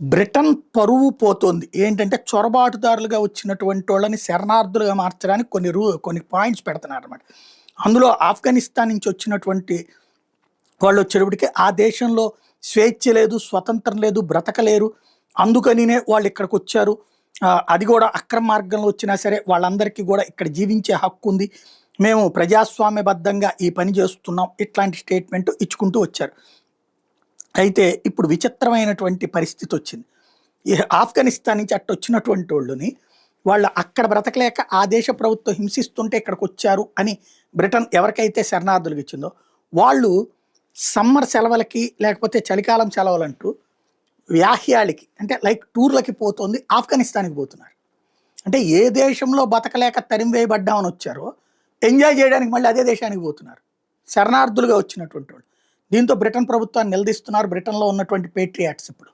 Britain పరువు పోతోంది. ఏంటంటే చొరబాటుదారులుగా వచ్చినటువంటి వాళ్ళని శరణార్థులుగా మార్చడానికి కొన్ని పాయింట్స్ పెడుతున్నారనమాట. అందులో ఆఫ్ఘనిస్తాన్ నుంచి వచ్చినటువంటి వాళ్ళొచ్చేటప్పటికి ఆ దేశంలో స్వేచ్ఛ లేదు, స్వతంత్రం లేదు, బ్రతకలేరు. అందుకనినే వాళ్ళిక్కడికొచ్చారు. అది గూడా అక్రమ మార్గంలో వచ్చినా సరే వాళ్ళందరికీ గూడా ఇక్కడ జీవించే హక్కుంది. మేము ప్రజాస్వామ్యబద్ధంగా ఈ పని జేస్తున్నాం. ఇట్లాంటి స్టేట్‌మెంట్ ఇచ్చుకుంటూ వచ్చారు. అయితే ఇప్పుడు విచిత్రమైనటువంటి పరిస్థితొచ్చింది. ఈ ఆఫ్ఘనిస్తాన్ నుంచి అట్టొచ్చినటువంటోళ్ళని, వాళ్ళు అక్కడ బ్రతకలేక ఆ దేశ ప్రభుత్వం హింసిస్తుంటే ఇక్కడికొచ్చారు అని బ్రిటన్ ఎవరికైతే శరణార్థులుగా ఇచ్చిందో, వాళ్ళు సమ్మర్ సెలవులకి లేకపోతే చలికాలం సెలవులంటూ వ్యాహ్యాలకి అంటే లైక్ టూర్‌లకి పోతోంది ఆఫ్ఘనిస్తాన్‌కి పోతున్నారు. అంటే ఏ దేశంలో బతకలేక తరిమివేయబడ్డామని వచ్చారో, ఎంజాయ్ చేయడానికి మళ్ళీ అదే దేశానికి పోతున్నారు. శరణార్థులుగా వచ్చినటువంటి వాళ్ళు. దీంతో బ్రిటన్ ప్రభుత్వాన్ని నిలదీస్తున్నారు బ్రిటన్‌లో ఉన్నటువంటి పేట్రియాట్స్ ఇప్పుడు.